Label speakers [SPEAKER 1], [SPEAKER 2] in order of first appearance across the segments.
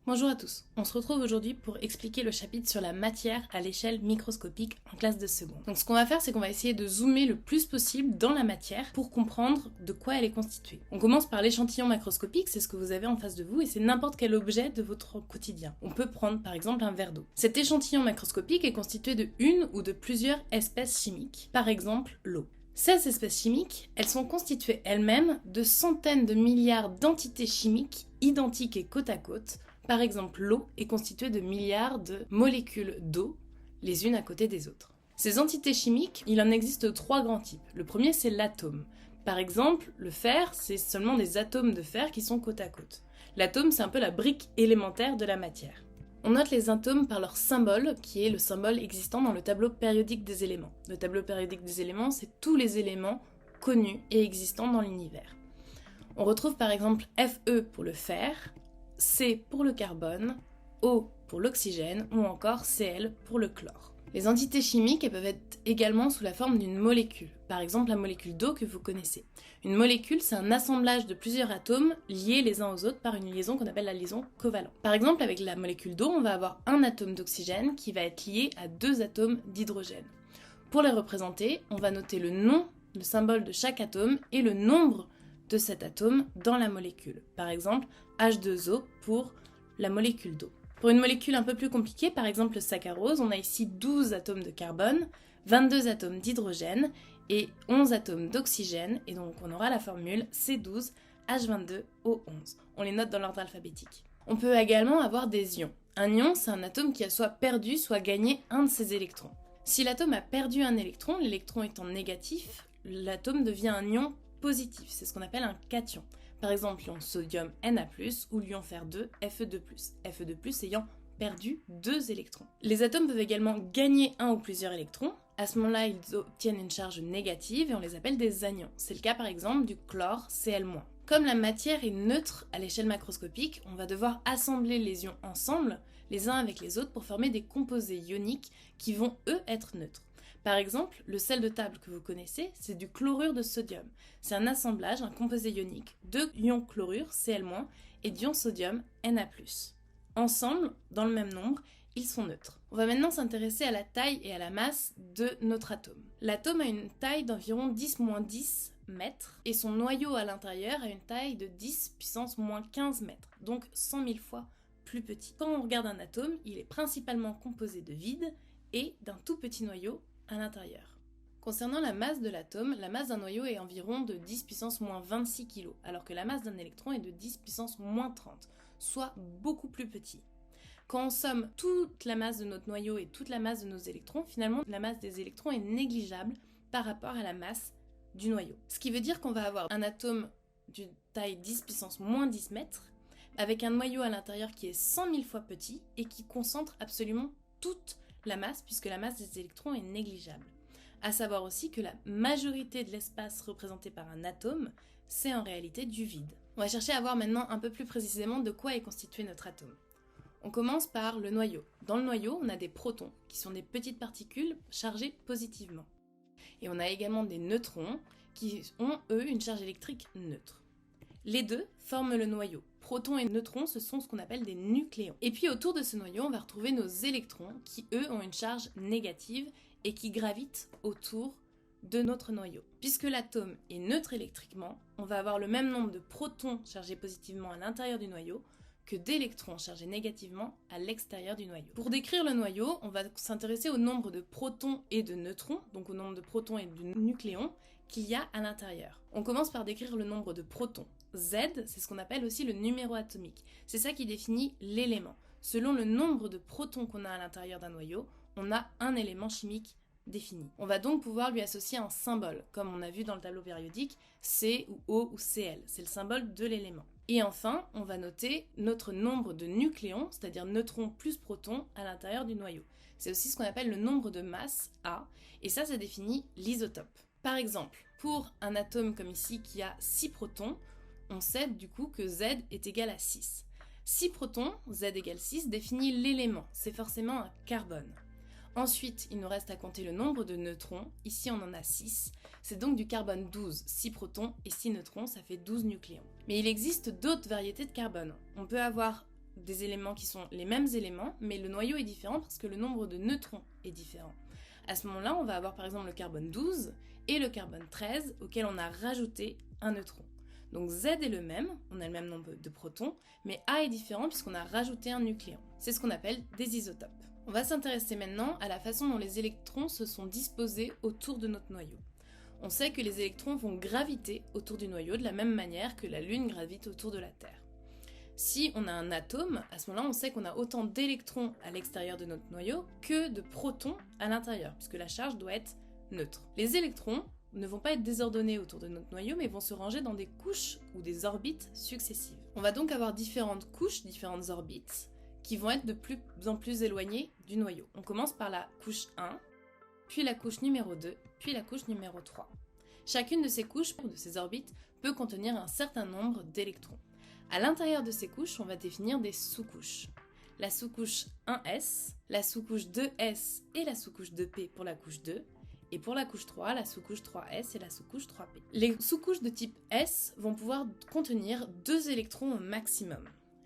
[SPEAKER 1] Bonjour à tous, on se retrouve aujourd'hui pour expliquer le chapitre sur la matière à l'échelle microscopique en classe de seconde. Donc ce qu'on va faire, c'est qu'on va essayer de zoomer le plus possible dans la matière pour comprendre de quoi elle est constituée. On commence par l'échantillon macroscopique, c'est ce que vous avez en face de vous et c'est n'importe quel objet de votre quotidien. On peut prendre par exemple un verre d'eau. Cet échantillon macroscopique est constitué de une ou de plusieurs espèces chimiques, par exemple l'eau. Ces espèces chimiques, elles sont constituées elles-mêmes de centaines de milliards d'entités chimiques identiques et côte à côte. Par exemple, l'eau est constituée de milliards de molécules d'eau, les unes à côté des autres. Ces entités chimiques, il en existe trois grands types. Le premier, c'est l'atome. Par exemple, le fer, c'est seulement des atomes de fer qui sont côte à côte. L'atome, c'est un peu la brique élémentaire de la matière. On note les atomes par leur symbole, qui est le symbole existant dans le tableau périodique des éléments. Le tableau périodique des éléments, c'est tous les éléments connus et existants dans l'univers. On retrouve par exemple Fe pour le fer, C pour le carbone, O pour l'oxygène ou encore Cl pour le chlore. Les entités chimiques elles peuvent être également sous la forme d'une molécule, par exemple la molécule d'eau que vous connaissez. Une molécule, c'est un assemblage de plusieurs atomes liés les uns aux autres par une liaison qu'on appelle la liaison covalente. Par exemple, avec la molécule d'eau, on va avoir un atome d'oxygène qui va être lié à deux atomes d'hydrogène. Pour les représenter, on va noter le nom, le symbole de chaque atome et le nombre de cet atome dans la molécule. Par exemple, H2O pour la molécule d'eau. Pour une molécule un peu plus compliquée, par exemple le saccharose, on a ici 12 atomes de carbone, 22 atomes d'hydrogène et 11 atomes d'oxygène, et donc on aura la formule C12H22O11. On les note dans l'ordre alphabétique. On peut également avoir des ions. Un ion, c'est un atome qui a soit perdu, soit gagné un de ses électrons. Si l'atome a perdu un électron, l'électron étant négatif, l'atome devient un ion positif, c'est ce qu'on appelle un cation. Par exemple, l'ion sodium Na+, ou l'ion fer2 Fe2+. Fe2+ ayant perdu 2 électrons. Les atomes peuvent également gagner un ou plusieurs électrons. À ce moment-là, ils obtiennent une charge négative et on les appelle des anions. C'est le cas par exemple du chlore Cl-. Comme la matière est neutre à l'échelle macroscopique, on va devoir assembler les ions ensemble, les uns avec les autres, pour former des composés ioniques qui vont, eux, être neutres. Par exemple, le sel de table que vous connaissez, c'est du chlorure de sodium. C'est un assemblage, un composé ionique de ions chlorure, Cl-, et d'ions sodium, Na+. Ensemble, dans le même nombre, ils sont neutres. On va maintenant s'intéresser à la taille et à la masse de notre atome. L'atome a une taille d'environ 10-10 mètres, et son noyau à l'intérieur a une taille de 10 puissance moins 15 mètres, donc 100 000 fois plus petit. Quand on regarde un atome, il est principalement composé de vide et d'un tout petit noyau à l'intérieur. Concernant la masse de l'atome, la masse d'un noyau est environ de 10 puissance moins 26 kg, alors que la masse d'un électron est de 10 puissance moins 30, soit beaucoup plus petit. Quand on somme toute la masse de notre noyau et toute la masse de nos électrons, finalement la masse des électrons est négligeable par rapport à la masse du noyau. Ce qui veut dire qu'on va avoir un atome d'une taille 10 puissance moins 10 mètres, avec un noyau à l'intérieur qui est 100 000 fois petit et qui concentre absolument toute la masse, puisque la masse des électrons est négligeable. À savoir aussi que la majorité de l'espace représenté par un atome, c'est en réalité du vide. On va chercher à voir maintenant un peu plus précisément de quoi est constitué notre atome. On commence par le noyau. Dans le noyau, on a des protons, qui sont des petites particules chargées positivement. Et on a également des neutrons, qui ont, eux, une charge électrique neutre. Les deux forment le noyau. Protons et neutrons, ce sont ce qu'on appelle des nucléons. Et puis autour de ce noyau, on va retrouver nos électrons qui, eux, ont une charge négative et qui gravitent autour de notre noyau. Puisque l'atome est neutre électriquement, on va avoir le même nombre de protons chargés positivement à l'intérieur du noyau que d'électrons chargés négativement à l'extérieur du noyau. Pour décrire le noyau, on va s'intéresser au nombre de protons et de neutrons, donc au nombre de protons et de nucléons qu'il y a à l'intérieur. On commence par décrire le nombre de protons. Z, c'est ce qu'on appelle aussi le numéro atomique. C'est ça qui définit l'élément. Selon le nombre de protons qu'on a à l'intérieur d'un noyau, on a un élément chimique défini. On va donc pouvoir lui associer un symbole, comme on a vu dans le tableau périodique, C ou O ou Cl. C'est le symbole de l'élément. Et enfin, on va noter notre nombre de nucléons, c'est-à-dire neutrons plus protons, à l'intérieur du noyau. C'est aussi ce qu'on appelle le nombre de masse, A, et ça définit l'isotope. Par exemple, pour un atome comme ici qui a 6 protons, on sait du coup que Z est égal à 6. 6 protons, Z égale 6, définit l'élément, c'est forcément un carbone. Ensuite, il nous reste à compter le nombre de neutrons, ici on en a 6, c'est donc du carbone 12, 6 protons et 6 neutrons, ça fait 12 nucléons. Mais il existe d'autres variétés de carbone. On peut avoir des éléments qui sont les mêmes éléments, mais le noyau est différent parce que le nombre de neutrons est différent. À ce moment-là, on va avoir par exemple le carbone 12 et le carbone 13 auquel on a rajouté un neutron. Donc Z est le même, on a le même nombre de protons, mais A est différent puisqu'on a rajouté un nucléon. C'est ce qu'on appelle des isotopes. On va s'intéresser maintenant à la façon dont les électrons se sont disposés autour de notre noyau. On sait que les électrons vont graviter autour du noyau de la même manière que la Lune gravite autour de la Terre. Si on a un atome, à ce moment-là, on sait qu'on a autant d'électrons à l'extérieur de notre noyau que de protons à l'intérieur, puisque la charge doit être neutre. Les électrons ne vont pas être désordonnés autour de notre noyau, mais vont se ranger dans des couches ou des orbites successives. On va donc avoir différentes couches, différentes orbites, qui vont être de plus en plus éloignées du noyau. On commence par la couche 1, puis la couche numéro 2, puis la couche numéro 3. Chacune de ces couches ou de ces orbites peut contenir un certain nombre d'électrons. À l'intérieur de ces couches, on va définir des sous-couches. La sous-couche 1s, la sous-couche 2s et la sous-couche 2p pour la couche 2, et pour la couche 3, la sous-couche 3s et la sous-couche 3p. Les sous-couches de type S vont pouvoir contenir 2 électrons au maximum.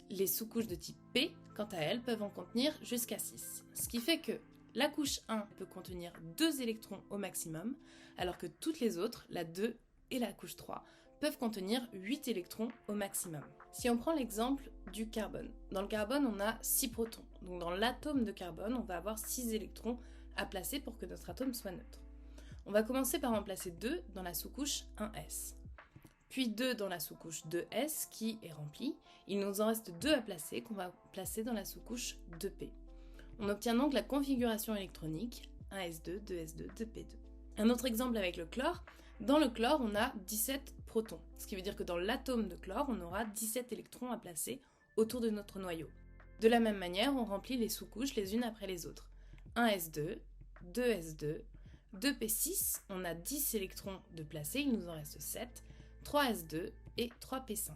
[SPEAKER 1] Les sous-couches de type P, quant à elles, peuvent en contenir jusqu'à 6. Ce qui fait que la couche 1 peut contenir 2 électrons au maximum, alors que toutes les autres, la 2 et la couche 3, peuvent contenir 8 électrons au maximum. Si on prend l'exemple du carbone, dans le carbone on a 6 protons, donc dans l'atome de carbone on va avoir 6 électrons à placer pour que notre atome soit neutre. On va commencer par en placer 2 dans la sous-couche 1s, puis 2 dans la sous-couche 2s qui est remplie, il nous en reste 2 à placer qu'on va placer dans la sous-couche 2p. On obtient donc la configuration électronique 1s2, 2s2, 2p2. Un autre exemple avec le chlore. Dans le chlore, on a 17 protons, ce qui veut dire que dans l'atome de chlore, on aura 17 électrons à placer autour de notre noyau. De la même manière, on remplit les sous-couches les unes après les autres. 1s2, 2s2, 2p6, on a 10 électrons de placer, il nous en reste 7, 3s2 et 3p5.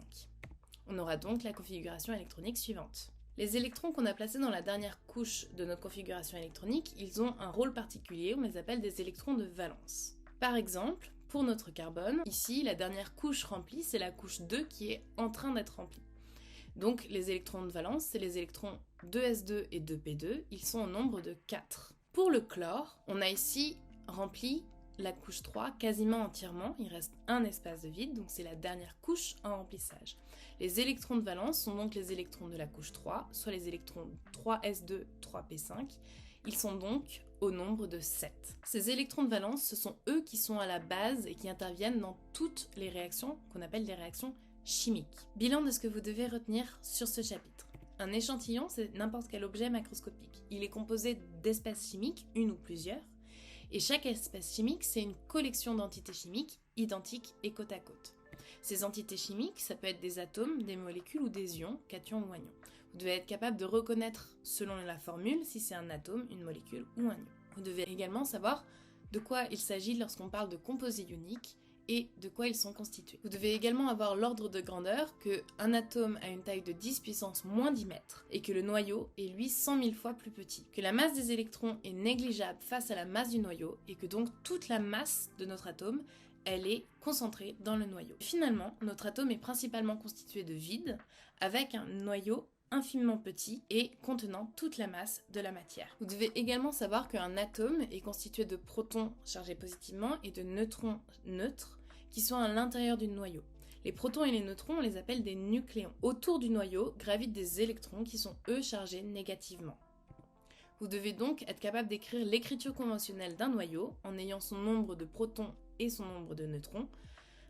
[SPEAKER 1] On aura donc la configuration électronique suivante. Les électrons qu'on a placés dans la dernière couche de notre configuration électronique, ils ont un rôle particulier, on les appelle des électrons de valence. Par exemple, pour notre carbone, ici, la dernière couche remplie, c'est la couche 2 qui est en train d'être remplie. Donc les électrons de valence, c'est les électrons 2s2 et 2p2, ils sont au nombre de 4. Pour le chlore, on a ici rempli la couche 3 quasiment entièrement, il reste un espace de vide, donc c'est la dernière couche en remplissage. Les électrons de valence sont donc les électrons de la couche 3, soit les électrons 3s2, 3p5, ils sont donc au nombre de 7. Ces électrons de valence, ce sont eux qui sont à la base et qui interviennent dans toutes les réactions qu'on appelle des réactions chimiques. Bilan de ce que vous devez retenir sur ce chapitre. Un échantillon, c'est n'importe quel objet macroscopique. Il est composé d'espèces chimiques, une ou plusieurs, et chaque espèce chimique, c'est une collection d'entités chimiques identiques et côte à côte. Ces entités chimiques, ça peut être des atomes, des molécules ou des ions, cations ou anions. Vous devez être capable de reconnaître, selon la formule, si c'est un atome, une molécule ou un ion. Vous devez également savoir de quoi il s'agit lorsqu'on parle de composés ioniques et de quoi ils sont constitués. Vous devez également avoir l'ordre de grandeur qu'un atome a une taille de 10 puissance moins 10 mètres et que le noyau est lui 100 000 fois plus petit, que la masse des électrons est négligeable face à la masse du noyau et que donc toute la masse de notre atome elle est concentrée dans le noyau. Finalement, notre atome est principalement constitué de vide avec un noyau infiniment petit et contenant toute la masse de la matière. Vous devez également savoir qu'un atome est constitué de protons chargés positivement et de neutrons neutres qui sont à l'intérieur du noyau. Les protons et les neutrons, on les appelle des nucléons. Autour du noyau gravitent des électrons qui sont eux chargés négativement. Vous devez donc être capable d'écrire l'écriture conventionnelle d'un noyau en ayant son nombre de protons et son nombre de neutrons,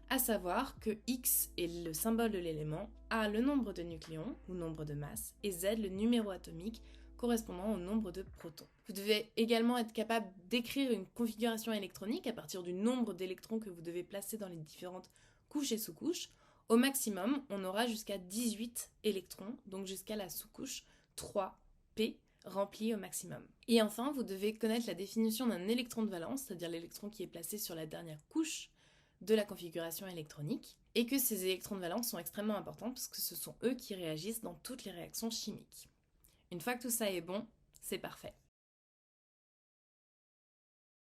[SPEAKER 1] à savoir que X est le symbole de l'élément, A le nombre de nucléons ou nombre de masses, et Z le numéro atomique correspondant au nombre de protons. Vous devez également être capable d'écrire une configuration électronique à partir du nombre d'électrons que vous devez placer dans les différentes couches et sous-couches. Au maximum, on aura jusqu'à 18 électrons, donc jusqu'à la sous-couche 3P remplie au maximum. Et enfin, vous devez connaître la définition d'un électron de valence, c'est-à-dire l'électron qui est placé sur la dernière couche de la configuration électronique, et que ces électrons de valence sont extrêmement importants parce que ce sont eux qui réagissent dans toutes les réactions chimiques. Une fois que tout ça est bon, c'est parfait.